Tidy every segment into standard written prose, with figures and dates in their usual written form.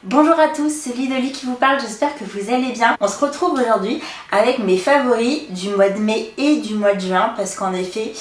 Bonjour à tous, c'est Lidoli qui vous parle, j'espère que vous allez bien. On se retrouve aujourd'hui avec mes favoris du mois de mai et du mois de juin parce qu'en effet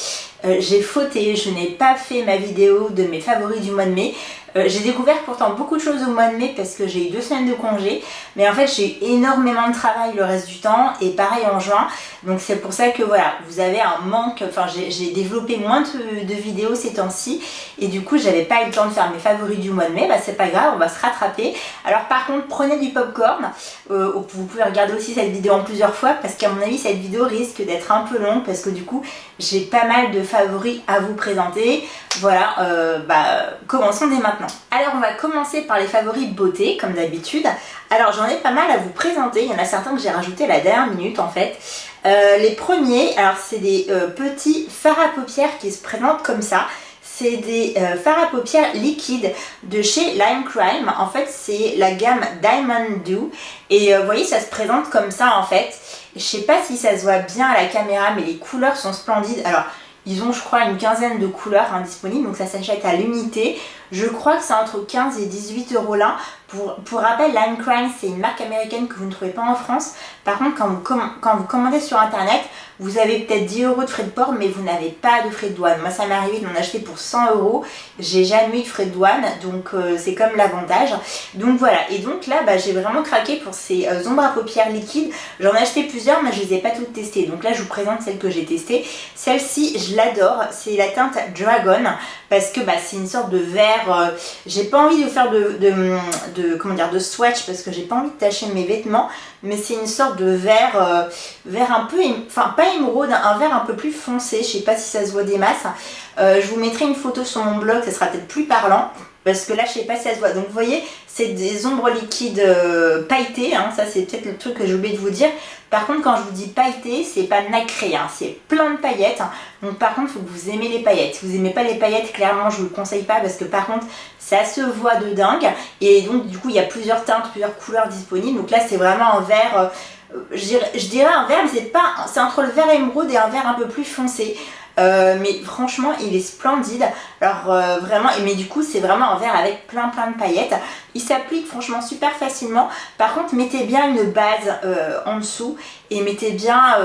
j'ai fauté, je n'ai pas fait ma vidéo de mes favoris du mois de mai. J'ai découvert pourtant beaucoup de choses au mois de mai parce que j'ai eu 2 semaines de congé, mais en fait j'ai eu énormément de travail le reste du temps et pareil en juin, donc c'est pour ça que voilà, vous avez un manque, enfin j'ai développé moins de vidéos ces temps-ci et du coup j'avais pas eu le temps de faire mes favoris du mois de mai, bah c'est pas grave, on va se rattraper. Alors par contre prenez du popcorn, vous pouvez regarder aussi cette vidéo en plusieurs fois parce qu'à mon avis cette vidéo risque d'être un peu longue parce que du coup j'ai pas mal de favoris à vous présenter. Voilà, commençons dès maintenant. Alors on va commencer par les favoris beauté comme d'habitude. Alors j'en ai pas mal à vous présenter, il y en a certains que j'ai rajoutés à la dernière minute en fait. Les premiers, alors c'est des petits fards à paupières qui se présentent comme ça. C'est des fards à paupières liquides de chez Lime Crime. En fait c'est la gamme Diamond Dew et vous voyez ça se présente comme ça en fait. Je sais pas si ça se voit bien à la caméra mais les couleurs sont splendides. Alors ils ont je crois une quinzaine de couleurs disponibles, donc ça s'achète à l'unité. Je crois que c'est entre 15 et 18 € là. Pour rappel, Lime Crime c'est une marque américaine que vous ne trouvez pas en France. Par contre quand vous commandez sur internet, vous avez peut-être 10 € de frais de port mais vous n'avez pas de frais de douane. Moi ça m'est arrivé de m'en acheter pour 100 €, j'ai jamais eu de frais de douane, donc c'est comme l'avantage. Donc voilà, et donc là j'ai vraiment craqué pour ces ombres à paupières liquides. J'en ai acheté plusieurs mais je les ai pas toutes testées, donc là je vous présente celle que j'ai testée. Celle-ci je l'adore, c'est la teinte Dragon parce que c'est une sorte de vert, j'ai pas envie de faire de swatch parce que j'ai pas envie de tacher mes vêtements, mais c'est une sorte de vert, vert un peu, enfin pas émeraude, un vert un peu plus foncé, je sais pas si ça se voit des masses. Je vous mettrai une photo sur mon blog, ça sera peut-être plus parlant. Parce que là je sais pas si ça se voit, donc vous voyez c'est des ombres liquides pailletées, ça c'est peut-être le truc que j'ai oublié de vous dire. Par contre quand je vous dis pailleté, c'est pas nacré, c'est plein de paillettes, donc par contre il faut que vous aimez les paillettes. Si vous aimez pas les paillettes, clairement je vous le conseille pas parce que par contre ça se voit de dingue. Et donc du coup il y a plusieurs teintes, plusieurs couleurs disponibles, donc là c'est vraiment un vert, je dirais un vert mais c'est entre le vert émeraude et un vert un peu plus foncé. Mais franchement il est splendide. Alors vraiment, mais du coup c'est vraiment un verre avec plein de paillettes. Il s'applique franchement super facilement. Par contre mettez bien une base en dessous et mettez bien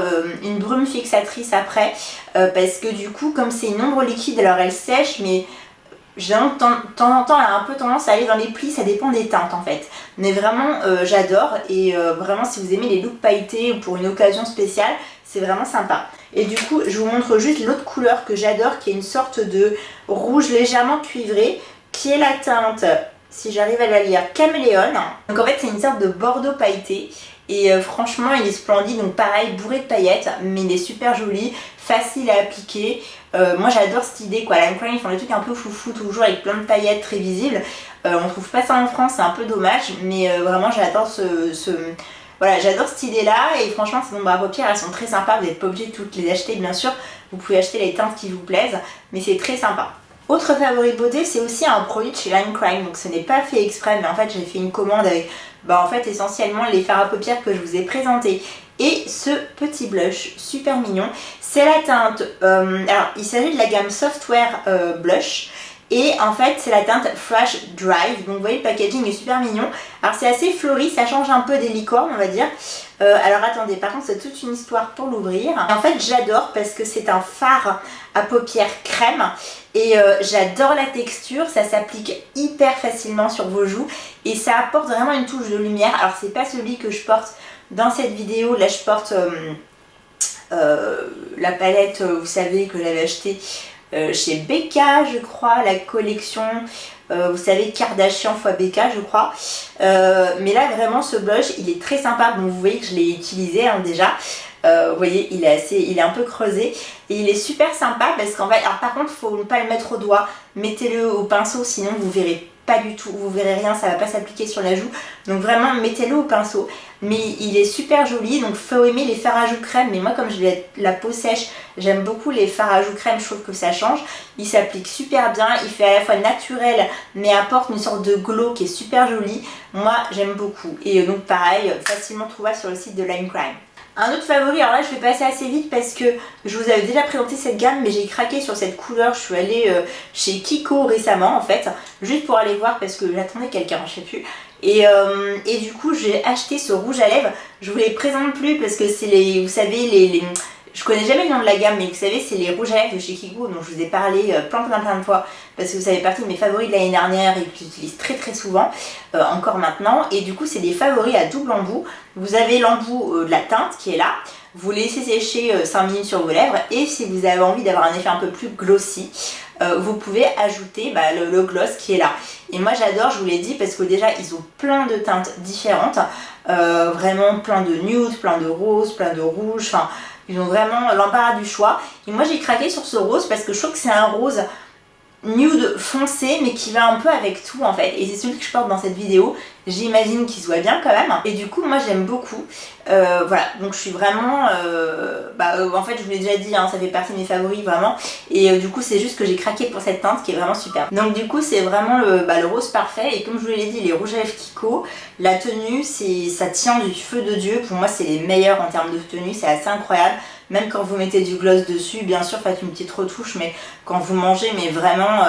une brume fixatrice après parce que du coup comme c'est une ombre liquide, alors elle sèche mais j'ai de temps en temps elle a un peu tendance à aller dans les plis, ça dépend des teintes en fait. Mais vraiment j'adore et vraiment si vous aimez les looks pailletés ou pour une occasion spéciale, c'est vraiment sympa. Et du coup je vous montre juste l'autre couleur que j'adore qui est une sorte de rouge légèrement cuivré qui est la teinte, si j'arrive à la lire, Caméléon. Donc en fait c'est une sorte de bordeaux pailleté et franchement il est splendide, donc pareil bourré de paillettes mais il est super joli, facile à appliquer. Moi j'adore cette idée quoi, Lime Crime ils font des trucs un peu foufou toujours avec plein de paillettes très visibles. On trouve pas ça en France, c'est un peu dommage, mais vraiment j'adore voilà, j'adore cette idée là et franchement ces ombres à paupières elles sont très sympas, vous n'êtes pas obligé de toutes les acheter bien sûr, vous pouvez acheter les teintes qui vous plaisent, mais c'est très sympa. Autre favori beauté, c'est aussi un produit de chez Lime Crime, donc ce n'est pas fait exprès mais en fait j'ai fait une commande avec en fait essentiellement les fards à paupières que je vous ai présentés et ce petit blush super mignon. C'est la teinte, alors il s'agit de la gamme Softwear Blush. Et en fait c'est la teinte Fresh Drive, donc vous voyez le packaging est super mignon. Alors c'est assez fleuri, ça change un peu des licornes on va dire. Alors attendez, par contre c'est toute une histoire pour l'ouvrir. En fait j'adore parce que c'est un fard à paupières crème et j'adore la texture, ça s'applique hyper facilement sur vos joues et ça apporte vraiment une touche de lumière. Alors c'est pas celui que je porte dans cette vidéo, là je porte la palette, vous savez que j'avais acheté chez Becca je crois, la collection vous savez Kardashian x Becca je crois, mais là vraiment ce blush il est très sympa. Bon vous voyez que je l'ai utilisé déjà, vous voyez il est un peu creusé et il est super sympa parce qu'en fait, alors par contre faut ne pas le mettre au doigt, mettez-le au pinceau sinon vous verrez pas du tout, vous verrez rien, ça va pas s'appliquer sur la joue, donc vraiment mettez-le au pinceau. Mais il est super joli, donc faut aimer les fards à joues crème, mais moi comme j'ai la peau sèche, j'aime beaucoup les fards à joues crème, je trouve que ça change. Il s'applique super bien, il fait à la fois naturel mais apporte une sorte de glow qui est super joli. Moi j'aime beaucoup et donc pareil, facilement trouvable sur le site de Lime Crime. Un autre favori, alors là je vais passer assez vite parce que je vous avais déjà présenté cette gamme, mais j'ai craqué sur cette couleur. Je suis allée chez Kiko récemment en fait, juste pour aller voir parce que j'attendais quelqu'un, je sais plus. Et du coup j'ai acheté ce rouge à lèvres. Je vous les présente plus parce que c'est les, vous savez, je connais jamais le nom de la gamme, mais vous savez, c'est les rouges à lèvres de chez Kiko dont je vous ai parlé plein de fois parce que vous savez partie de mes favoris de l'année dernière et que j'utilise très souvent, encore maintenant. Et du coup, c'est des favoris à double embout. Vous avez l'embout de la teinte qui est là. Vous laissez sécher 5 minutes sur vos lèvres et si vous avez envie d'avoir un effet un peu plus glossy, vous pouvez ajouter le gloss qui est là. Et moi j'adore, je vous l'ai dit, parce que déjà ils ont plein de teintes différentes, vraiment plein de nude, plein de rose, plein de rouge, enfin ils ont vraiment l'embarras du choix. Et moi j'ai craqué sur ce rose parce que je trouve que c'est un rose nude foncé mais qui va un peu avec tout en fait, et c'est celui que je porte dans cette vidéo. J'imagine qu'il se voit bien quand même, et du coup moi j'aime beaucoup. Voilà, donc je suis vraiment en fait je vous l'ai déjà dit, hein, ça fait partie de mes favoris vraiment, et du coup c'est juste que j'ai craqué pour cette teinte qui est vraiment super. Donc du coup c'est vraiment le rose parfait, et comme je vous l'ai dit, les rouges à lèvres Kiko, la tenue ça tient du feu de Dieu. Pour moi c'est les meilleurs en termes de tenue, c'est assez incroyable. Même quand vous mettez du gloss dessus, bien sûr faites une petite retouche, mais quand vous mangez, mais vraiment,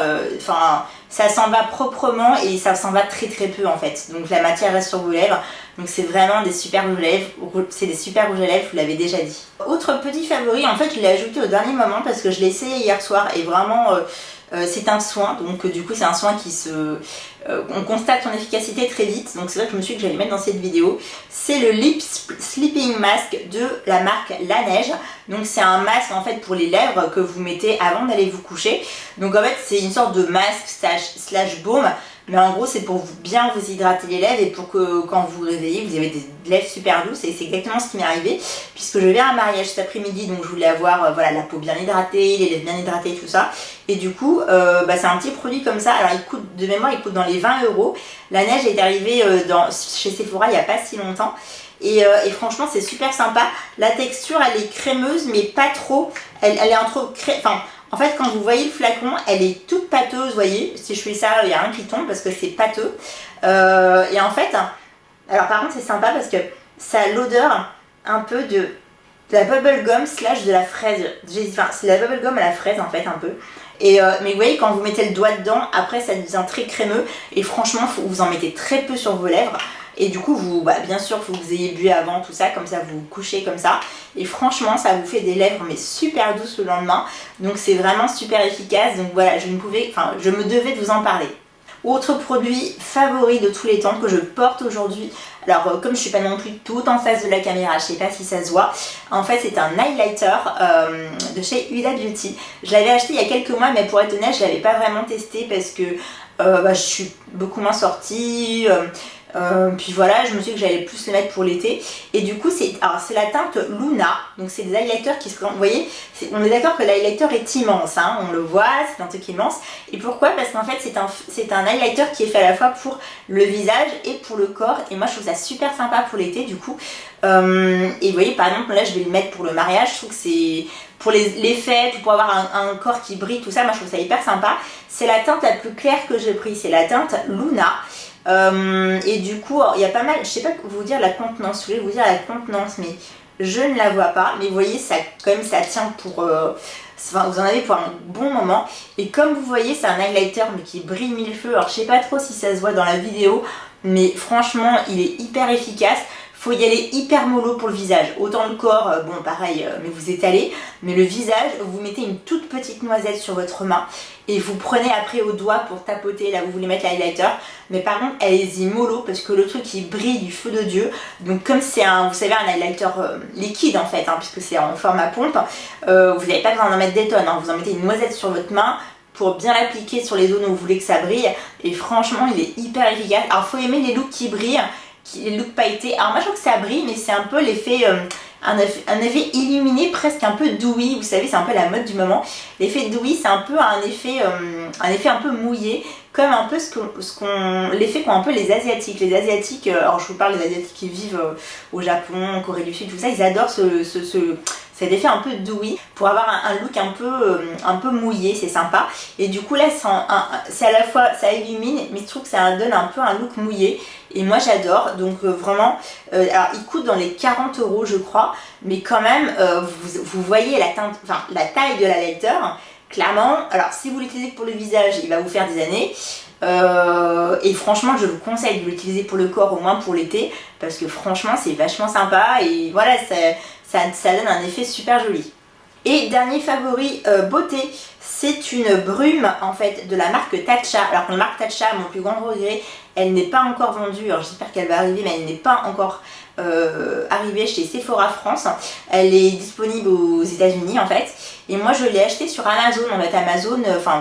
ça s'en va proprement et ça s'en va très peu en fait. Donc la matière reste sur vos lèvres, donc c'est vraiment des super rouges à lèvres, c'est des super rouges à lèvres, je vous l'avais déjà dit. Autre petit favori, en fait je l'ai ajouté au dernier moment parce que je l'ai essayé hier soir et vraiment c'est un soin, donc du coup c'est un soin qui on constate son efficacité très vite, donc c'est vrai que je me suis dit que j'allais le mettre dans cette vidéo. C'est le Lip Sleeping Mask de la marque La Neige. Donc c'est un masque en fait pour les lèvres que vous mettez avant d'aller vous coucher. Donc en fait c'est une sorte de masque slash baume, mais en gros c'est pour bien vous hydrater les lèvres et pour que quand vous vous réveillez vous avez des lèvres super douces, et c'est exactement ce qui m'est arrivé puisque je vais à un mariage cet après-midi, donc je voulais avoir voilà, la peau bien hydratée, les lèvres bien hydratées, tout ça. Et du coup c'est un petit produit comme ça, alors il coûte de mémoire, il coûte dans les 20 €. La Neige est arrivée chez Sephora il n'y a pas si longtemps. Et franchement c'est super sympa. La texture elle est crémeuse mais pas trop, elle est entre en fait quand vous voyez le flacon elle est toute pâteuse, vous voyez, si je fais ça il n'y a rien qui tombe parce que c'est pâteux. Et en fait, alors par contre c'est sympa parce que ça a l'odeur un peu de la bubblegum slash de la fraise. Enfin c'est la bubblegum à la fraise en fait un peu. Mais vous voyez quand vous mettez le doigt dedans, après ça devient très crémeux et franchement vous en mettez très peu sur vos lèvres. Et du coup, bien sûr, il faut que vous ayez bu avant, tout ça, comme ça vous vous couchez comme ça. Et franchement, ça vous fait des lèvres mais super douces le lendemain. Donc c'est vraiment super efficace. Donc voilà, je me devais de vous en parler. Autre produit favori de tous les temps que je porte aujourd'hui. Alors comme je suis pas non plus tout en face de la caméra, je sais pas si ça se voit. En fait c'est un highlighter de chez Huda Beauty. Je l'avais acheté il y a quelques mois, mais pour être honnête je l'avais pas vraiment testé parce que je suis beaucoup moins sortie. Puis voilà, je me suis dit que j'allais plus le mettre pour l'été. Et du coup c'est la teinte Luna. Donc c'est des highlighters qui se... Vous voyez, on est d'accord que l'highlighter est immense, hein, on le voit, c'est un truc immense. Et pourquoi? Parce qu'en fait c'est un highlighter qui est fait à la fois pour le visage et pour le corps. Et moi je trouve ça super sympa pour l'été du coup. Et vous voyez par exemple là je vais le mettre pour le mariage. Je trouve que c'est pour les fêtes, pour avoir un corps qui brille, tout ça, moi je trouve ça hyper sympa. C'est la teinte la plus claire que j'ai prise, c'est la teinte Luna. Et du coup il y a pas mal, je sais pas vous dire la contenance, je voulais vous dire la contenance mais je ne la vois pas, mais vous voyez ça quand même ça tient pour vous en avez pour un bon moment. Et comme vous voyez c'est un highlighter mais qui brille mille feux. Alors je sais pas trop si ça se voit dans la vidéo, mais franchement il est hyper efficace. Faut y aller hyper mollo pour le visage. Autant le corps, bon pareil, mais vous étalez. Mais le visage, vous mettez une toute petite noisette sur votre main et vous prenez après au doigt pour tapoter là où vous voulez mettre l'highlighter. Mais par contre, allez-y mollo parce que le truc il brille du feu de Dieu. Donc comme c'est vous savez, un highlighter liquide en fait, hein, puisque c'est en format pompe, vous n'avez pas besoin d'en mettre des tonnes, hein. Vous en mettez une noisette sur votre main pour bien l'appliquer sur les zones où vous voulez que ça brille. Et franchement, il est hyper efficace. Alors faut aimer les looks qui brillent, les looks pailletés. Alors moi je trouve que ça brille, mais c'est un peu l'effet un effet illuminé, presque un peu dewy, vous savez c'est un peu la mode du moment. L'effet dewy c'est un peu un effet un peu mouillé, comme un peu l'effet qu'ont un peu les Asiatiques. Les Asiatiques, alors je vous parle des Asiatiques qui vivent au Japon, en Corée du Sud, tout ça, ils adorent cet effet un peu dewy pour avoir un look un peu mouillé, c'est sympa. Et du coup là c'est à la fois, ça illumine, mais je trouve que ça donne un peu un look mouillé. Et moi j'adore, donc vraiment, alors il coûte dans les 40 € je crois, mais quand même, vous voyez la taille de la lighter, clairement. Alors si vous l'utilisez pour le visage, il va vous faire des années. Et franchement je vous conseille de l'utiliser pour le corps, au moins pour l'été, parce que franchement c'est vachement sympa et voilà, ça donne un effet super joli. Et dernier favori beauté, c'est une brume en fait de la marque Tatcha. Alors que la marque Tatcha, mon plus grand regret, elle n'est pas encore vendue. Alors j'espère qu'elle va arriver, mais elle n'est pas encore arrivée chez Sephora France. Elle est disponible aux États-Unis en fait. Et moi je l'ai achetée sur Amazon. En fait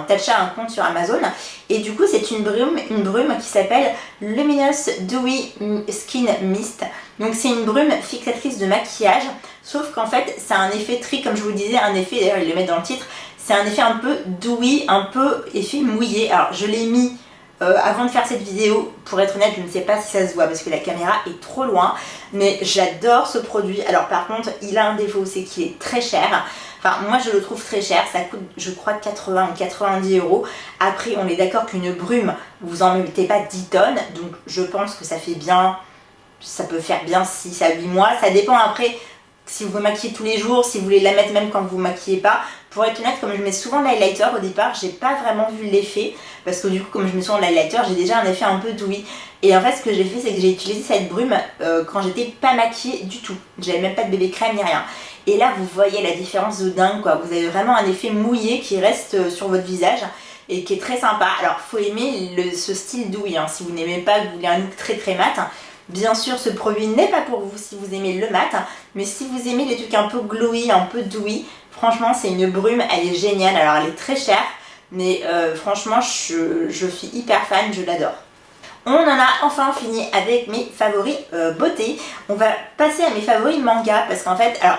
Tatcha a un compte sur Amazon. Et du coup c'est une brume qui s'appelle Luminous Dewy Skin Mist. Donc c'est une brume fixatrice de maquillage. Sauf qu'en fait c'est un effet comme je vous disais, un effet, d'ailleurs ils le mettent dans le titre, c'est un effet un peu dewy, un peu effet mouillé. Alors je l'ai mis avant de faire cette vidéo, pour être honnête je ne sais pas si ça se voit parce que la caméra est trop loin, mais j'adore ce produit. Alors par contre il a un défaut, c'est qu'il est très cher. Enfin moi je le trouve très cher, ça coûte je crois 80 ou 90 €. Après on est d'accord qu'une brume, vous en mettez pas 10 tonnes, donc je pense que ça fait bien, ça peut faire bien 6 à 8 mois, ça dépend après si vous vous maquillez tous les jours, si vous voulez la mettre même quand vous ne maquillez pas. Pour être honnête, comme je mets souvent de l'highlighter au départ, j'ai pas vraiment vu l'effet, parce que du coup comme je mets souvent de l'highlighter, j'ai déjà un effet un peu dewy. Et en fait ce que j'ai fait, c'est que j'ai utilisé cette brume quand j'étais pas maquillée du tout, j'avais même pas de bébé crème ni rien. Et là vous voyez la différence de dingue quoi, vous avez vraiment un effet mouillé qui reste sur votre visage et qui est très sympa. Alors faut aimer ce style dewy, hein. Si vous n'aimez pas, que vous voulez un look très très mat, bien sûr ce produit n'est pas pour vous si vous aimez le mat, mais si vous aimez les trucs un peu glowy, un peu dewy, franchement c'est une brume, elle est géniale. Alors elle est très chère, mais franchement je suis hyper fan, je l'adore. On en a enfin fini avec mes favoris beauté. On va passer à mes favoris manga, parce qu'en fait, alors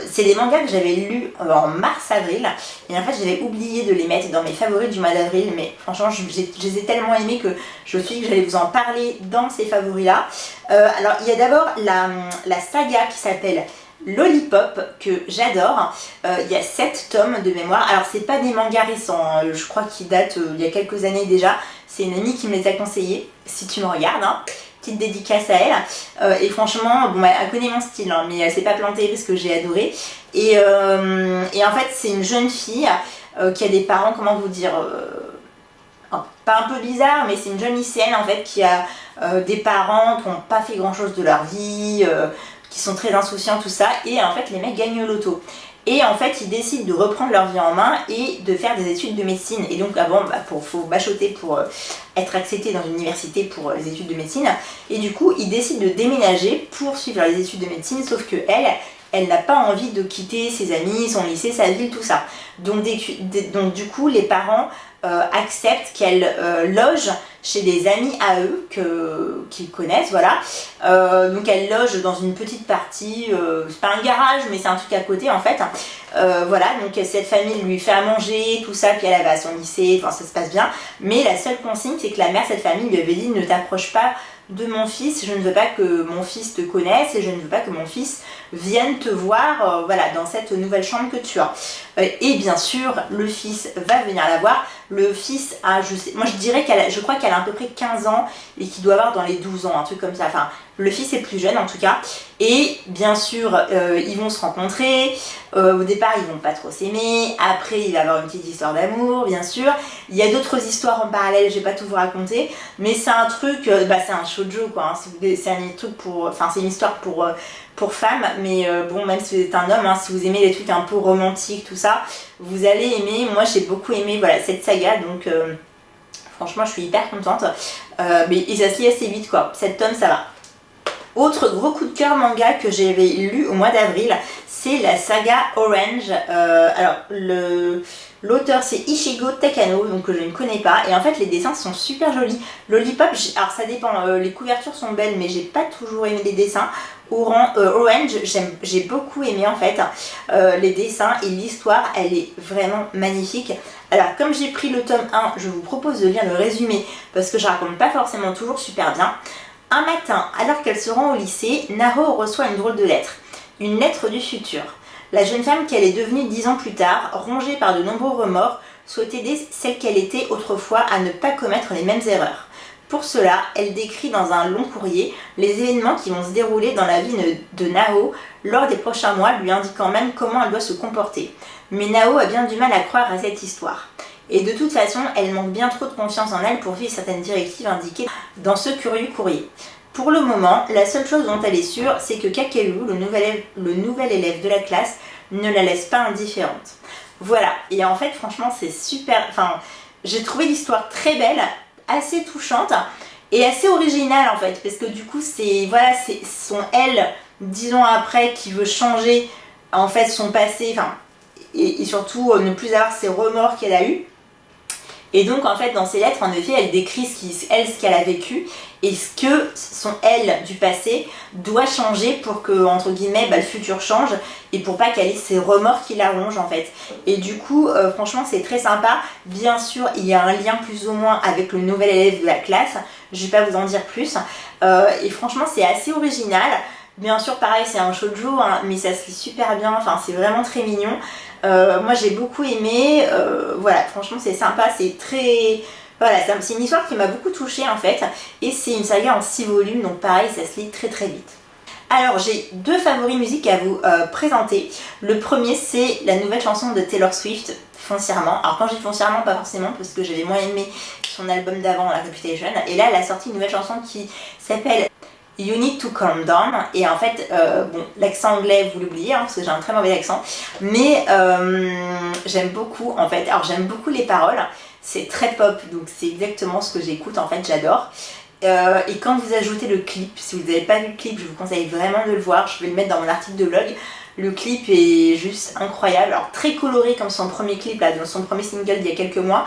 c'est des mangas que j'avais lus en mars-avril, et en fait j'avais oublié de les mettre dans mes favoris du mois d'avril, mais franchement je les ai tellement aimés que je me suis dit que j'allais vous en parler dans ces favoris là. Alors il y a d'abord la saga qui s'appelle Lollipop, que j'adore. Il y a 7 tomes de mémoire. Alors c'est pas des mangas récents, hein. Je crois qu'ils datent il y a quelques années déjà. C'est une amie qui me les a conseillés, si tu me regardes, hein. Petite dédicace à elle. Et franchement, bon, elle connaît mon style, hein, mais elle s'est pas plantée parce que j'ai adoré. Et en fait c'est une jeune fille qui a des parents, comment vous dire, pas un peu bizarre, mais c'est une jeune lycéenne en fait qui a des parents qui n'ont pas fait grand chose de leur vie, qui sont très insouciants, tout ça, et en fait les mecs gagnent au loto. Et en fait ils décident de reprendre leur vie en main et de faire des études de médecine. Et donc avant, faut bachoter pour être accepté dans une université pour les études de médecine. Et du coup ils décident de déménager pour suivre les études de médecine, sauf que elle n'a pas envie de quitter ses amis, son lycée, sa ville, tout ça. Donc du coup les parents acceptent qu'elle loge chez des amis à eux qu'ils connaissent, voilà. Donc elle loge dans une petite partie, c'est pas un garage mais c'est un truc à côté en fait. Voilà, donc cette famille lui fait à manger, tout ça, puis elle va à son lycée, enfin ça se passe bien. Mais la seule consigne, c'est que la mère de cette famille lui avait dit: ne t'approche pas de mon fils, je ne veux pas que mon fils te connaisse et je ne veux pas que mon fils vienne te voir voilà, dans cette nouvelle chambre que tu as. Et bien sûr le fils va venir la voir. Le fils a, moi je dirais je crois qu'elle a à peu près 15 ans et qu'il doit avoir dans les 12 ans, un truc comme ça. Enfin le fils est plus jeune en tout cas. Et bien sûr ils vont se rencontrer. Au départ ils vont pas trop s'aimer, après il va y avoir une petite histoire d'amour bien sûr. Il y a d'autres histoires en parallèle, je vais pas tout vous raconter, mais c'est un truc, c'est un shoujo quoi, hein. C'est un truc pour, enfin c'est une histoire pour femmes, mais bon, même si vous êtes un homme, hein, si vous aimez les trucs un peu romantiques, tout ça, vous allez aimer. Moi j'ai beaucoup aimé voilà, cette saga, donc franchement je suis hyper contente. Mais ça se lit assez vite quoi, 7 tomes ça va. Autre gros coup de cœur manga que j'avais lu au mois d'avril, c'est la saga Orange. Alors l'auteur c'est Ichigo Takano, donc que je ne connais pas, et en fait les dessins sont super jolis. Lollipop, alors ça dépend, les couvertures sont belles mais j'ai pas toujours aimé les dessins. Orange, j'ai beaucoup aimé en fait les dessins, et l'histoire elle est vraiment magnifique. Alors comme j'ai pris le tome 1, je vous propose de lire le résumé parce que je raconte pas forcément toujours super bien. Un matin, alors qu'elle se rend au lycée, Naho reçoit une drôle de lettre. Une lettre du futur. La jeune femme qu'elle est devenue 10 ans plus tard, rongée par de nombreux remords, souhaite aider celle qu'elle était autrefois à ne pas commettre les mêmes erreurs. Pour cela, elle décrit dans un long courrier les événements qui vont se dérouler dans la vie de Nao lors des prochains mois, lui indiquant même comment elle doit se comporter. Mais Nao a bien du mal à croire à cette histoire. Et de toute façon, elle manque bien trop de confiance en elle pour suivre certaines directives indiquées dans ce curieux courrier. Pour le moment, la seule chose dont elle est sûre, c'est que Kakeru, le nouvel élève de la classe, ne la laisse pas indifférente. Voilà, et en fait, franchement, c'est super... Enfin, j'ai trouvé l'histoire très belle, assez touchante, et assez originale, en fait, parce que du coup, c'est son elle, 10 ans après, qui veut changer, en fait, son passé, enfin, et surtout ne plus avoir ces remords qu'elle a eus. Et donc en fait dans ces lettres en effet elle décrit ce qu'elle a vécu et ce que son elle du passé doit changer pour que entre guillemets le futur change et pour pas qu'elle ait ces remords qui la rongent en fait. Et du coup franchement c'est très sympa. Bien sûr il y a un lien plus ou moins avec le nouvel élève de la classe, je vais pas vous en dire plus. Et franchement c'est assez original. Bien sûr pareil c'est un shoujo hein, mais ça se lit super bien, enfin c'est vraiment très mignon. Moi j'ai beaucoup aimé, voilà franchement c'est sympa, c'est très... Voilà, c'est une histoire qui m'a beaucoup touchée en fait et c'est une saga en 6 volumes donc pareil ça se lit très très vite. Alors j'ai 2 favoris musique à vous présenter. Le premier c'est la nouvelle chanson de Taylor Swift, Foncièrement. Alors quand je dis Foncièrement pas forcément parce que j'avais moins aimé son album d'avant, La Reputation, et là elle a sorti une nouvelle chanson qui s'appelle You Need to Calm Down et en fait bon l'accent anglais vous l'oubliez hein, parce que j'ai un très mauvais accent mais j'aime beaucoup en fait, alors j'aime beaucoup les paroles, c'est très pop donc c'est exactement ce que j'écoute en fait, j'adore et quand vous ajoutez le clip, si vous n'avez pas vu le clip je vous conseille vraiment de le voir, je vais le mettre dans mon article de blog. Le clip est juste incroyable, alors très coloré comme son premier clip là, dans son premier single d'il y a quelques mois.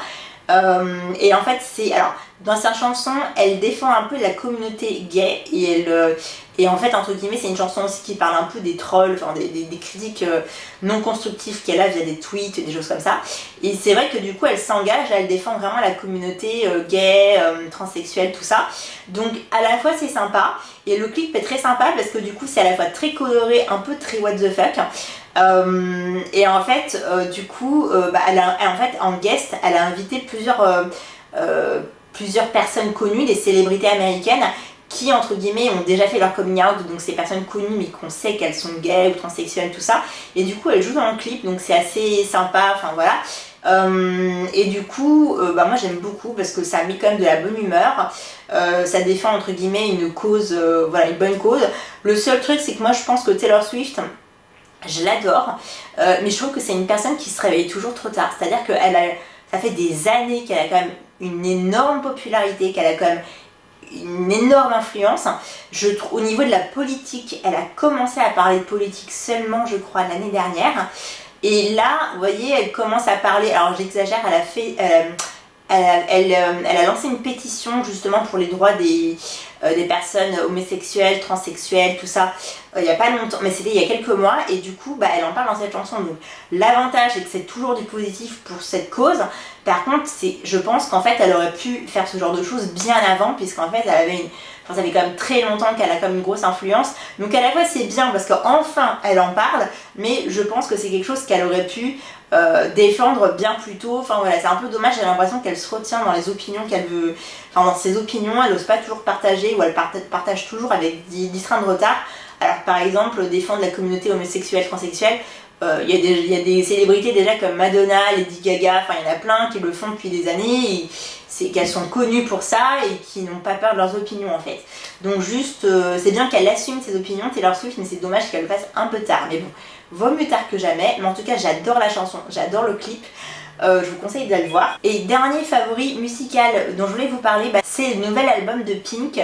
Et en fait c'est, alors dans sa chanson elle défend un peu la communauté gay et en fait entre guillemets c'est une chanson aussi qui parle un peu des trolls, enfin des critiques non constructives qu'elle a via des tweets, des choses comme ça, et c'est vrai que du coup elle s'engage, elle défend vraiment la communauté gay, transsexuelle, tout ça, donc à la fois c'est sympa et le clip est très sympa parce que du coup c'est à la fois très coloré, un peu très what the fuck. Et en fait, du coup, en fait, en guest, elle a invité plusieurs personnes connues, des célébrités américaines, qui, entre guillemets, ont déjà fait leur coming out, donc ces personnes connues, mais qu'on sait qu'elles sont gays ou transsexuelles, tout ça. Et du coup, elles jouent dans le clip, donc c'est assez sympa, enfin voilà. Et du coup, moi j'aime beaucoup parce que ça met quand même de la bonne humeur. Ça défend, entre guillemets, une cause, voilà, une bonne cause. Le seul truc, c'est que moi je pense que Taylor Swift... Je l'adore, mais je trouve que c'est une personne qui se réveille toujours trop tard. C'est-à-dire que ça fait des années qu'elle a quand même une énorme popularité, qu'elle a quand même une énorme influence. Au niveau de la politique, elle a commencé à parler de politique seulement, je crois, l'année dernière. Et là, vous voyez, elle commence à parler, alors j'exagère, elle a lancé une pétition justement pour les droits des personnes homosexuelles, transsexuelles, tout ça, il n'y a pas longtemps, mais c'était il y a quelques mois, et du coup elle en parle dans cette chanson. Donc l'avantage c'est que c'est toujours du positif pour cette cause. Par contre je pense qu'en fait elle aurait pu faire ce genre de choses bien avant, puisqu'en fait ça fait quand même très longtemps qu'elle a comme une grosse influence, donc à la fois c'est bien parce qu'enfin elle en parle, mais je pense que c'est quelque chose qu'elle aurait pu défendre bien plus tôt. Enfin voilà, c'est un peu dommage, j'ai l'impression qu'elle se retient dans les opinions qu'elle veut, enfin dans ses opinions elle n'ose pas toujours partager, ou elle partage toujours avec 10 trains de retard. Alors par exemple défendre la communauté homosexuelle, transsexuelle, il y a des célébrités déjà comme Madonna, Lady Gaga, enfin il y en a plein qui le font depuis des années, c'est qu'elles sont connues pour ça et qui n'ont pas peur de leurs opinions en fait. Donc juste, c'est bien qu'elle assume ses opinions, Taylor Swift, mais c'est dommage qu'elle le fasse un peu tard. Mais bon, vaut mieux tard que jamais. Mais en tout cas, j'adore la chanson, j'adore le clip. Je vous conseille d'aller le voir. Et dernier favori musical dont je voulais vous parler, c'est le nouvel album de Pink, qui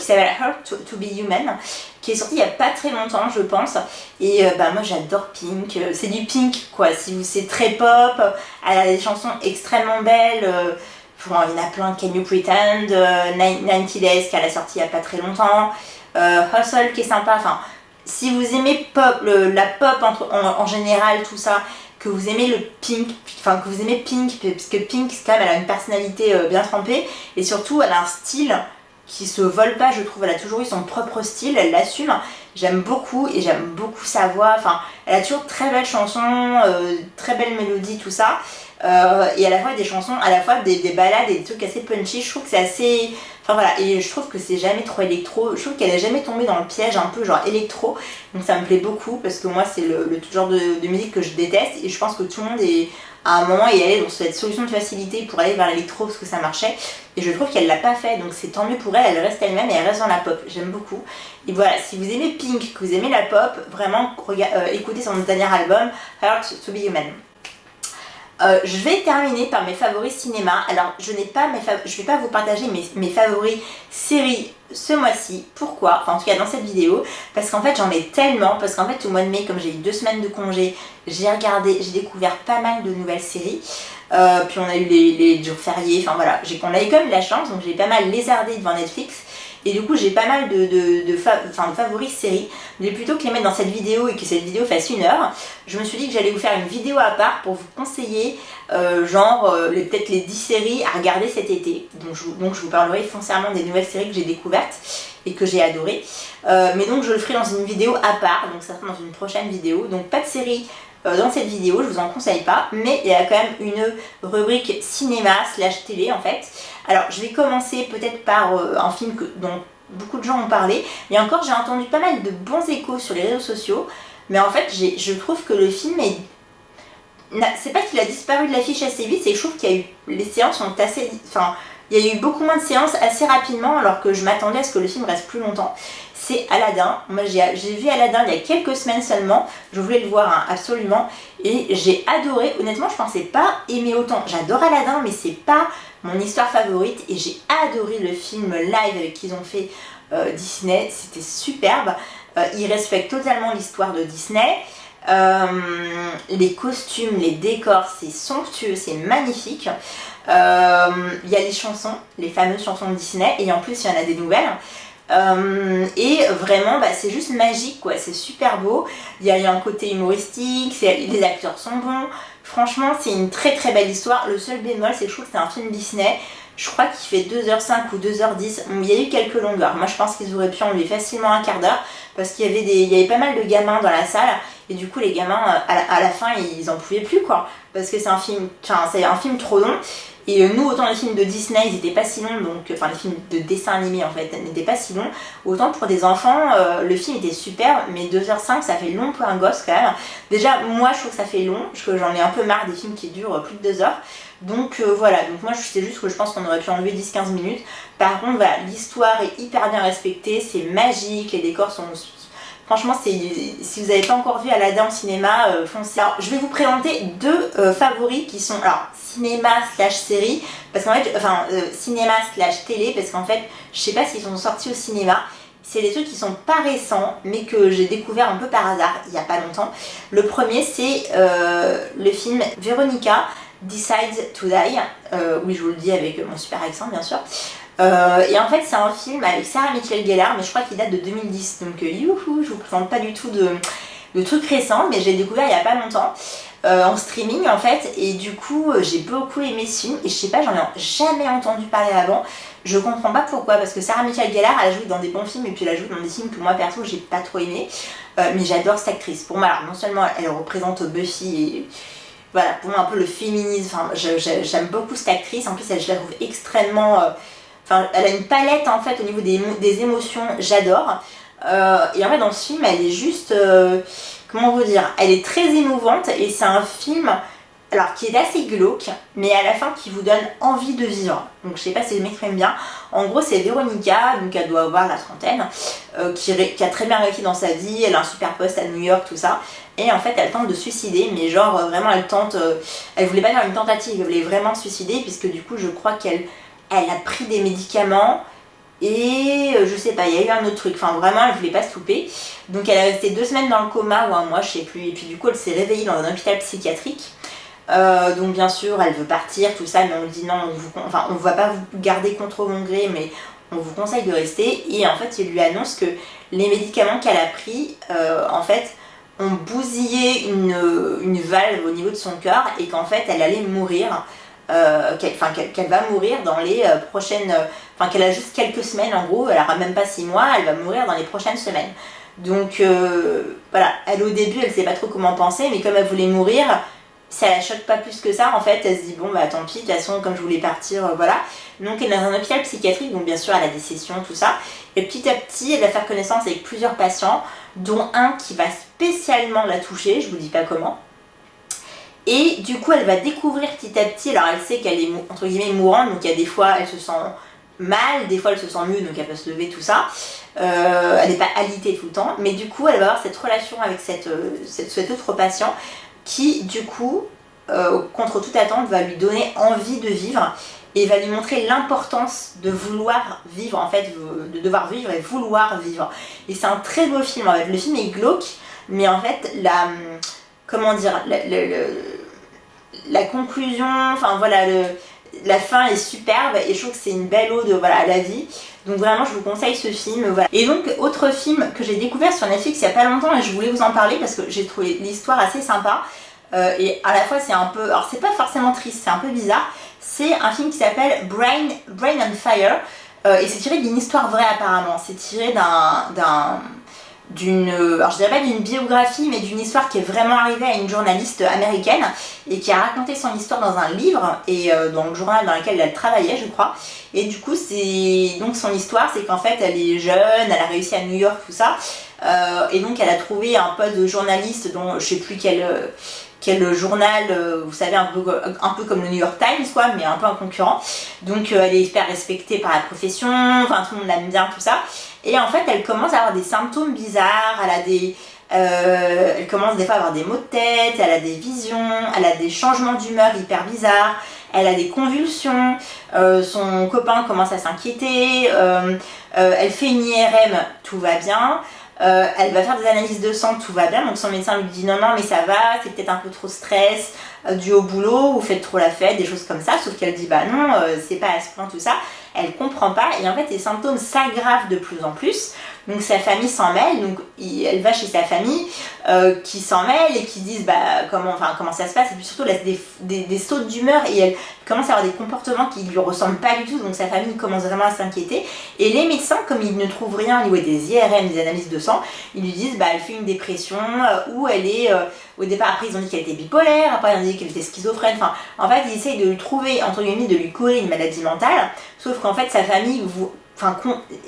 s'appelle Hurt to Be Human, qui est sorti il n'y a pas très longtemps je pense. Et moi j'adore Pink, c'est du Pink quoi, c'est très pop, elle a des chansons extrêmement belles. Il y en a plein, Can You Pretend, 90 Days qu'elle a sorti il n'y a pas très longtemps, Hustle qui est sympa. Enfin, si vous aimez pop, la pop en général, tout ça, que vous aimez le Pink, enfin que vous aimez Pink, parce que Pink quand même elle a une personnalité bien trempée, et surtout elle a un style qui se vole pas, je trouve. Elle a toujours eu son propre style, elle l'assume. J'aime beaucoup et j'aime beaucoup sa voix. Enfin, elle a toujours très belles chansons, très belles mélodies, tout ça. Et à la fois des chansons, à la fois des ballades et des trucs assez punchy. Je trouve que c'est assez... Enfin voilà, et je trouve que c'est jamais trop électro. Je trouve qu'elle est jamais tombée dans le piège un peu genre électro. Donc ça me plaît beaucoup parce que moi c'est le genre de musique que je déteste. Et je pense que tout le monde est à un moment est allé dans cette solution de facilité pour aller vers l'électro parce que ça marchait. Et je trouve qu'elle l'a pas fait. Donc c'est tant mieux pour elle. Elle reste elle-même et elle reste dans la pop. J'aime beaucoup. Et voilà, si vous aimez Pink, que vous aimez la pop, vraiment écoutez son dernier album, Heart to Be Human. Je vais terminer par mes favoris cinéma. Alors je vais pas vous partager mes favoris séries ce mois-ci. Pourquoi? Enfin en tout cas dans cette vidéo. Parce qu'en fait j'en ai tellement. Parce qu'en fait au mois de mai, comme j'ai eu 2 semaines de congé, j'ai découvert pas mal de nouvelles séries. Puis on a eu les jours fériés. Enfin voilà, on a eu quand même de la chance. Donc j'ai pas mal lézardé devant Netflix. Et du coup j'ai pas mal de favoris séries. Mais plutôt que les mettre dans cette vidéo et que cette vidéo fasse 1 heure, je me suis dit que j'allais vous faire une vidéo à part pour vous conseiller peut-être les 10 séries à regarder cet été. Donc je vous parlerai foncièrement des nouvelles séries que j'ai découvertes et que j'ai adorées. Mais donc je le ferai dans une vidéo à part, donc ça sera dans une prochaine vidéo. Donc pas de série dans cette vidéo, je vous en conseille pas, mais il y a quand même une rubrique cinéma / télé en fait. Alors je vais commencer peut-être par un film dont beaucoup de gens ont parlé, et encore j'ai entendu pas mal de bons échos sur les réseaux sociaux, mais en fait je trouve que le film est... C'est pas qu'il a disparu de l'affiche assez vite, c'est que je trouve qu'il y a eu... Les séances sont assez... Enfin, il y a eu beaucoup moins de séances assez rapidement, alors que je m'attendais à ce que le film reste plus longtemps. C'est Aladdin. Moi j'ai vu Aladdin il y a quelques semaines seulement, je voulais le voir hein, absolument, et j'ai adoré. Honnêtement je pensais pas aimer autant. J'adore Aladdin mais c'est pas mon histoire favorite, et j'ai adoré le film live qu'ils ont fait Disney, c'était superbe. Ils respectent totalement l'histoire de Disney. Les costumes, les décors, c'est somptueux, c'est magnifique. Il y a les chansons, les fameuses chansons de Disney, et en plus il y en a des nouvelles. Et vraiment c'est juste magique quoi, c'est super beau. Il y a un côté humoristique, les acteurs sont bons. Franchement c'est une très très belle histoire. Le seul bémol c'est que je trouve que c'est un film Disney. Je crois qu'il fait 2h05 ou 2h10. Il y a eu quelques longueurs. Moi je pense qu'ils auraient pu enlever facilement un quart d'heure, parce qu'il y avait pas mal de gamins dans la salle, et du coup les gamins à la fin ils en pouvaient plus quoi, parce que c'est un film trop long. Et nous, autant les films de Disney, ils n'étaient pas si longs, donc, enfin les films de dessin animé en fait, n'étaient pas si longs. Autant pour des enfants, le film était super, mais 2h05, ça fait long pour un gosse quand même. Déjà, moi je trouve que ça fait long, parce que j'en ai un peu marre des films qui durent plus de 2 heures. Donc voilà, donc moi c'est juste que je pense qu'on aurait pu enlever 10-15 minutes. Par contre, voilà, l'histoire est hyper bien respectée, c'est magique, les décors sont... Franchement, si vous n'avez pas encore vu Aladdin au cinéma, foncez. Alors, je vais vous présenter 2 favoris qui sont cinéma / série, parce qu'en fait, cinéma / télé, parce qu'en fait, je sais pas s'ils sont sortis au cinéma. C'est des trucs qui sont pas récents, mais que j'ai découvert un peu par hasard il y a pas longtemps. Le premier, c'est le film Veronica Decides to Die. Oui, je vous le dis avec mon super accent, bien sûr. Et en fait c'est un film avec Sarah Michelle Gellar, mais je crois qu'il date de 2010, donc youhou, je vous présente pas du tout de trucs récents, mais j'ai découvert il y a pas longtemps en streaming en fait, et du coup j'ai beaucoup aimé ce film, et je sais pas, j'en ai jamais entendu parler avant. Je comprends pas pourquoi, parce que Sarah Michelle Gellar elle a joué dans des bons films, et puis elle a joué dans des films que moi perso j'ai pas trop aimé, mais j'adore cette actrice. Pour moi, alors non seulement elle représente Buffy, et voilà, pour moi un peu le féminisme, enfin, j'aime beaucoup cette actrice, en plus je la trouve extrêmement... elle a une palette en fait au niveau des émotions, j'adore. Et en fait dans ce film elle est juste, comment vous dire, elle est très émouvante, et c'est un film alors qui est assez glauque, mais à la fin qui vous donne envie de vivre. Donc je sais pas si je m'exprime bien. En gros c'est Véronica, donc elle doit avoir la trentaine, qui a très bien réussi dans sa vie, elle a un super poste à New York, tout ça. Et en fait elle tente de se suicider, mais genre vraiment elle voulait pas faire une tentative, elle voulait vraiment se suicider, puisque du coup je crois qu'elle a pris des médicaments, et je sais pas, il y a eu un autre truc, enfin vraiment elle voulait pas se louper. Donc elle est restée 2 semaines dans le coma, ou 1 mois, je sais plus, et puis du coup elle s'est réveillée dans un hôpital psychiatrique. Donc bien sûr elle veut partir, tout ça, mais on lui dit non, on va pas vous garder contre mon gré, mais on vous conseille de rester. Et en fait il lui annonce que les médicaments qu'elle a pris en fait ont bousillé une valve au niveau de son cœur, et qu'en fait elle allait mourir qu'elle va mourir dans les prochaines... Enfin qu'elle a juste quelques semaines en gros, elle n'aura même pas 6 mois, elle va mourir dans les prochaines semaines. Donc voilà, elle au début elle sait pas trop comment penser, mais comme elle voulait mourir, ça la choque pas plus que ça en fait, elle se dit bon bah tant pis, de toute façon comme je voulais partir, voilà. Donc elle est dans un hôpital psychiatrique, donc bien sûr elle a des sessions, tout ça. Et petit à petit elle va faire connaissance avec plusieurs patients, dont un qui va spécialement la toucher, je vous dis pas comment. Et du coup elle va découvrir petit à petit, alors elle sait qu'elle est entre guillemets mourante, donc il y a des fois elle se sent mal, des fois elle se sent mieux, donc elle peut se lever, tout ça. Elle n'est pas alitée tout le temps, mais du coup elle va avoir cette relation avec cet autre patient qui du coup, contre toute attente, va lui donner envie de vivre et va lui montrer l'importance de vouloir vivre, en fait, de devoir vivre et vouloir vivre. Et c'est un très beau film, en fait. Le film est glauque, mais en fait, comment dire, la conclusion, enfin voilà, la fin est superbe et je trouve que c'est une belle ode voilà, à la vie. Donc vraiment je vous conseille ce film, voilà. Et donc autre film que j'ai découvert sur Netflix il n'y a pas longtemps et je voulais vous en parler parce que j'ai trouvé l'histoire assez sympa et à la fois c'est un peu, alors c'est pas forcément triste, c'est un peu bizarre. C'est un film qui s'appelle Brain on Fire et c'est tiré d'une histoire vraie apparemment. C'est tiré alors je dirais pas d'une biographie, mais d'une histoire qui est vraiment arrivée à une journaliste américaine et qui a raconté son histoire dans un livre et dans le journal dans lequel elle travaillait, je crois. Et du coup, donc son histoire, c'est qu'en fait, elle est jeune, elle a réussi à New York, tout ça, et donc elle a trouvé un poste de journaliste dont je sais plus quel journal, vous savez, un peu comme le New York Times, quoi, mais un peu un concurrent. Donc elle est hyper respectée par la profession, enfin tout le monde l'aime bien, tout ça. Et en fait, elle commence à avoir des symptômes bizarres, elle commence des fois à avoir des maux de tête, elle a des visions, elle a des changements d'humeur hyper bizarres, elle a des convulsions, son copain commence à s'inquiéter, elle fait une IRM, tout va bien. Elle va faire des analyses de sang, tout va bien, donc son médecin lui dit non mais ça va, c'est peut-être un peu trop stress dû au boulot, vous faites trop la fête, des choses comme ça, sauf qu'elle dit bah non, c'est pas à ce point tout ça, elle comprend pas et en fait les symptômes s'aggravent de plus en plus, donc sa famille s'en mêle, donc elle va chez sa famille qui s'en mêle et qui disent bah comment ça se passe, et puis surtout elle a des sautes d'humeur et elle commence à avoir des comportements qui lui ressemblent pas du tout, donc sa famille commence vraiment à s'inquiéter et les médecins, comme ils ne trouvent rien au niveau des IRM, des analyses de sang, ils lui disent bah elle fait une dépression ou elle est au départ, après ils ont dit qu'elle était bipolaire, après ils ont dit qu'elle était schizophrène, enfin en fait ils essayent de lui trouver, entre guillemets, de lui coller une maladie mentale, sauf qu'en fait sa famille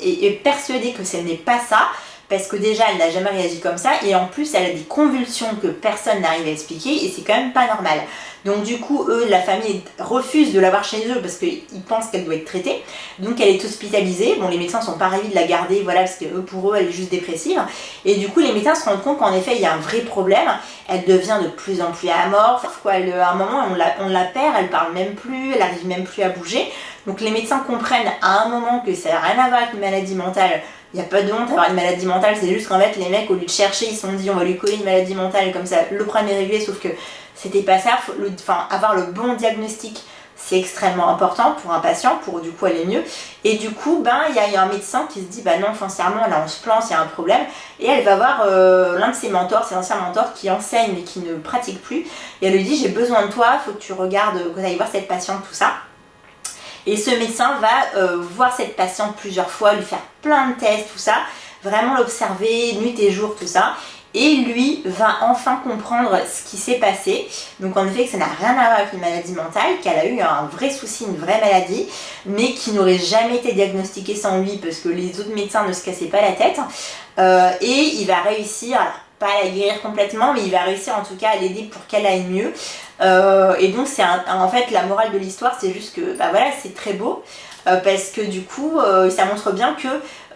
est persuadée que ce n'est pas ça, parce que déjà elle n'a jamais réagi comme ça et en plus elle a des convulsions que personne n'arrive à expliquer et c'est quand même pas normal. Donc du coup la famille refuse de l'avoir chez eux parce qu'ils pensent qu'elle doit être traitée, donc elle est hospitalisée. Bon, les médecins sont pas ravis de la garder, voilà, parce que pour eux elle est juste dépressive et du coup les médecins se rendent compte qu'en effet il y a un vrai problème, elle devient de plus en plus amorphe, à un moment on la perd, elle parle même plus, elle arrive même plus à bouger, donc les médecins comprennent à un moment que ça n'a rien à voir avec une maladie mentale. Il n'y a pas de honte à avoir une maladie mentale, c'est juste qu'en fait les mecs au lieu de chercher ils se sont dit on va lui coller une maladie mentale comme ça le problème est réglé, sauf que c'était pas ça. Avoir le bon diagnostic c'est extrêmement important pour un patient, pour du coup aller mieux. Et du coup il y a un médecin qui se dit bah non foncièrement là on se plante, il y a un problème, et elle va voir l'un de ses mentors, ses anciens mentors qui enseigne mais qui ne pratique plus, et elle lui dit j'ai besoin de toi, faut que tu regardes, que tu ailles voir cette patiente, tout ça. Et ce médecin va voir cette patiente plusieurs fois, lui faire plein de tests, tout ça, vraiment l'observer nuit et jour, tout ça. Et lui va enfin comprendre ce qui s'est passé. Donc en effet que ça n'a rien à voir avec une maladie mentale, qu'elle a eu un vrai souci, une vraie maladie, mais qui n'aurait jamais été diagnostiquée sans lui parce que les autres médecins ne se cassaient pas la tête. Et il va réussir, alors pas à la guérir complètement, mais il va réussir en tout cas à l'aider pour qu'elle aille mieux. Et donc c'est en fait la morale de l'histoire, c'est juste que bah voilà, c'est très beau parce que du coup ça montre bien que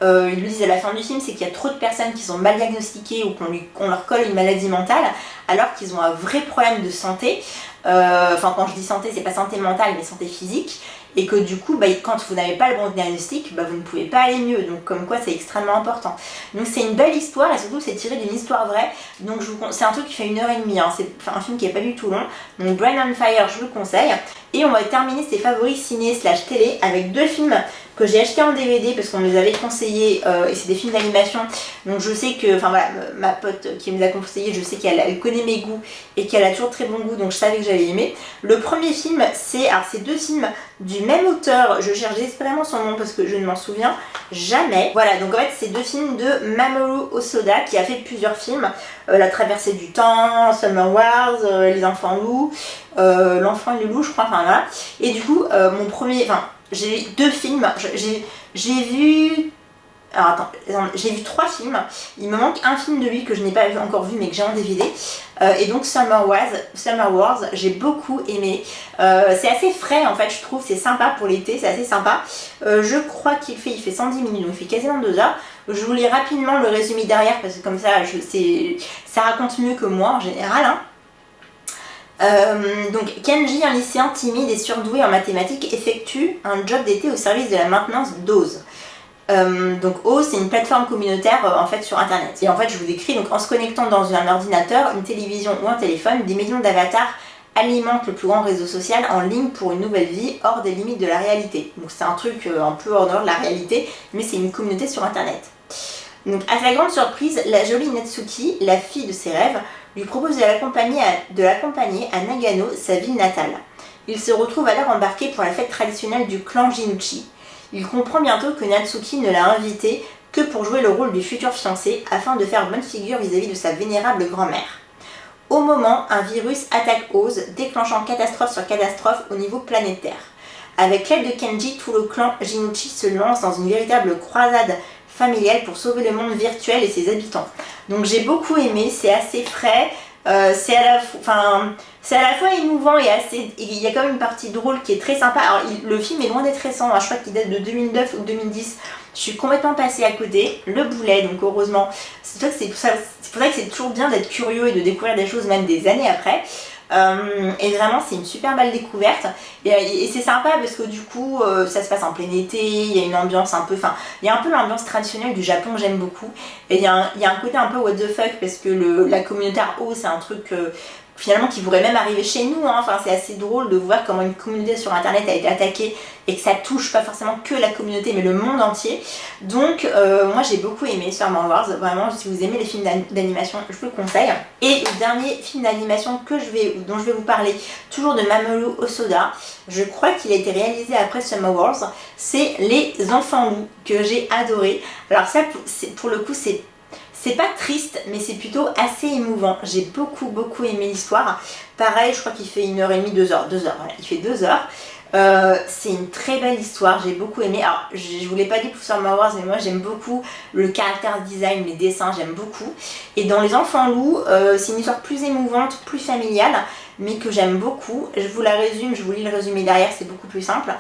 ils lui disent à la fin du film, c'est qu'il y a trop de personnes qui sont mal diagnostiquées ou qu'on leur colle une maladie mentale alors qu'ils ont un vrai problème de santé. Quand je dis santé, c'est pas santé mentale mais santé physique, et que du coup quand vous n'avez pas le bon diagnostic, vous ne pouvez pas aller mieux, donc comme quoi c'est extrêmement important. Donc c'est une belle histoire et surtout c'est tiré d'une histoire vraie, donc c'est un truc qui fait 1h30, hein. C'est un film qui est pas du tout long, donc Brain on Fire je vous le conseille. Et on va terminer ces favoris ciné slash télé avec 2 films que j'ai acheté en DVD parce qu'on me les avait conseillés et c'est des films d'animation, donc je sais que, enfin voilà, ma pote qui me les a conseillés, je sais qu'elle connaît mes goûts et qu'elle a toujours très bon goût, donc je savais que j'allais aimer. Le premier film, c'est 2 films du même auteur, je cherche désespérément son nom parce que je ne m'en souviens jamais. Voilà, donc en fait c'est 2 films de Mamoru Hosoda qui a fait plusieurs films, La Traversée du Temps, Summer Wars, Les Enfants Loups, L'Enfant et le Loup je crois, enfin voilà. Et du coup mon premier, enfin j'ai vu 2 films, j'ai vu... Alors attends, j'ai vu 3 films, il me manque un film de lui que je n'ai pas encore vu mais que j'ai en DVD, et donc Summer Wars, j'ai beaucoup aimé, c'est assez frais en fait je trouve, c'est sympa pour l'été, c'est assez sympa, je crois qu'il fait 110 minutes, donc il fait quasiment 2 heures, je vous lis rapidement le résumé derrière parce que comme ça, ça raconte mieux que moi en général, hein. Donc Kenji, un lycéen timide et surdoué en mathématiques, effectue un job d'été au service de la maintenance d'Oz. Donc Oz, c'est une plateforme communautaire en fait sur internet. Et en fait je vous décris, donc en se connectant dans un ordinateur, une télévision ou un téléphone, des millions d'avatars alimentent le plus grand réseau social en ligne pour une nouvelle vie hors des limites de la réalité. Donc c'est un truc un peu hors dehors de la réalité, mais c'est une communauté sur internet. Donc à sa grande surprise, la jolie Natsuki, la fille de ses rêves, lui propose de l'accompagner à Nagano, sa ville natale. Il se retrouve alors embarqué pour la fête traditionnelle du clan Jinuchi. Il comprend bientôt que Natsuki ne l'a invité que pour jouer le rôle du futur fiancé afin de faire bonne figure vis-à-vis de sa vénérable grand-mère. Au moment, un virus attaque Oz, déclenchant catastrophe sur catastrophe au niveau planétaire. Avec l'aide de Kenji, tout le clan Jinuchi se lance dans une véritable croisade familiale pour sauver le monde virtuel et ses habitants. Donc j'ai beaucoup aimé, c'est assez frais, c'est à la fois émouvant et il y a quand même une partie drôle qui est très sympa. Alors le film est loin d'être récent, hein, je crois qu'il date de 2009 ou 2010, je suis complètement passée à côté, le boulet, donc heureusement, c'est pour ça que c'est toujours bien d'être curieux et de découvrir des choses même des années après. Et vraiment c'est une super belle découverte et c'est sympa parce que du coup ça se passe en plein été, il y a une ambiance un peu, il y a un peu l'ambiance traditionnelle du Japon que j'aime beaucoup et il y a un côté un peu what the fuck parce que la communauté O c'est un truc finalement qui pourrait même arriver chez nous, hein. Enfin c'est assez drôle de voir comment une communauté sur internet a été attaquée et que ça touche pas forcément que la communauté mais le monde entier. Donc moi j'ai beaucoup aimé Summer Wars, vraiment si vous aimez les films d'animation je vous le conseille. Et le dernier film d'animation dont je vais vous parler, toujours de Mamoru Hosoda, je crois qu'il a été réalisé après Summer Wars, c'est Les Enfants Loups que j'ai adoré. Alors ça pour le coup c'est pas triste, mais c'est plutôt assez émouvant. J'ai beaucoup aimé l'histoire. Pareil, je crois qu'il fait 1h30, 2 heures, voilà, il fait 2 heures. C'est une très belle histoire, j'ai beaucoup aimé. Alors, je vous l'ai pas dit pour Summer Wars, mais moi j'aime beaucoup le character design, les dessins, j'aime beaucoup. Et dans Les Enfants Loups, c'est une histoire plus émouvante, plus familiale, mais que j'aime beaucoup. Je vous la résume, je vous lis le résumé derrière, c'est beaucoup plus simple.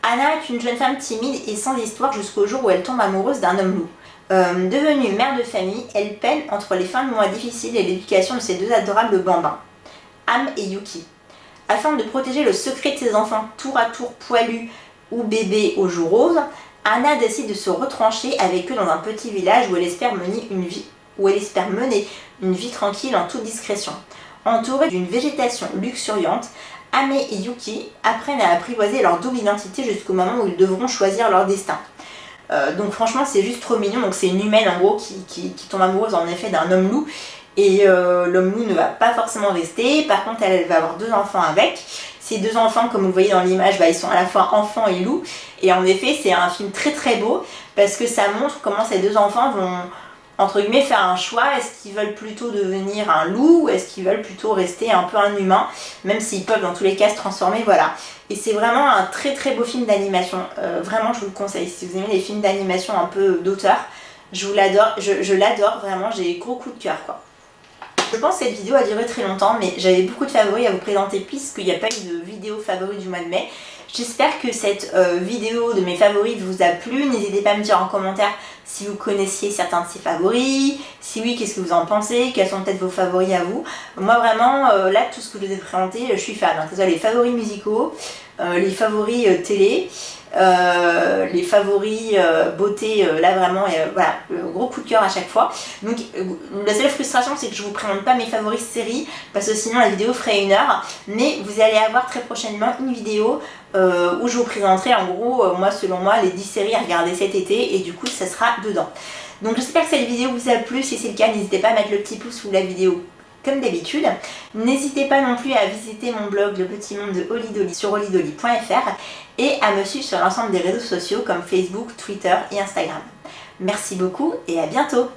Anna est une jeune femme timide et sans histoire jusqu'au jour où elle tombe amoureuse d'un homme loup. Devenue mère de famille, elle peine entre les fins de mois difficiles et l'éducation de ses 2 adorables bambins, Am et Yuki. Afin de protéger le secret de ses enfants tour à tour poilus ou bébés aux joues roses, Anna décide de se retrancher avec eux dans un petit village où elle espère mener une vie tranquille en toute discrétion. Entourée d'une végétation luxuriante, Ame et Yuki apprennent à apprivoiser leur double identité jusqu'au moment où ils devront choisir leur destin. Donc franchement c'est juste trop mignon, donc c'est une humaine en gros qui tombe amoureuse en effet d'un homme loup et l'homme loup ne va pas forcément rester, par contre elle va avoir 2 enfants avec. Ces 2 enfants comme vous le voyez dans l'image, ils sont à la fois enfants et loups et en effet c'est un film très beau parce que ça montre comment ces 2 enfants vont entre guillemets faire un choix, est-ce qu'ils veulent plutôt devenir un loup ou est-ce qu'ils veulent plutôt rester un peu un humain, même s'ils peuvent dans tous les cas se transformer, voilà. Et c'est vraiment un très beau film d'animation, vraiment je vous le conseille, si vous aimez les films d'animation un peu d'auteur, je l'adore vraiment, j'ai gros coup de cœur quoi. Je pense que cette vidéo a duré très longtemps mais j'avais beaucoup de favoris à vous présenter puisqu'il n'y a pas eu de vidéo favoris du mois de mai. J'espère que cette vidéo de mes favoris vous a plu, n'hésitez pas à me dire en commentaire si vous connaissiez certains de ces favoris, si oui qu'est-ce que vous en pensez, quels sont peut-être vos favoris à vous. Moi vraiment là tout ce que je vous ai présenté je suis fan, hein, que ce soit les favoris musicaux, les favoris télé, les favoris beauté, là vraiment, voilà, gros coup de cœur à chaque fois. Donc la seule frustration, c'est que je vous présente pas mes favoris séries, parce que sinon la vidéo ferait 1 heure, mais vous allez avoir très prochainement une vidéo où je vous présenterai en gros, moi selon moi, les 10 séries à regarder cet été, et du coup ça sera dedans. Donc j'espère que cette vidéo vous a plu. Si c'est le cas, n'hésitez pas à mettre le petit pouce sous la vidéo comme d'habitude. N'hésitez pas non plus à visiter mon blog Le Petit Monde de Holly Dolly sur hollydolly.fr et à me suivre sur l'ensemble des réseaux sociaux comme Facebook, Twitter et Instagram. Merci beaucoup et à bientôt.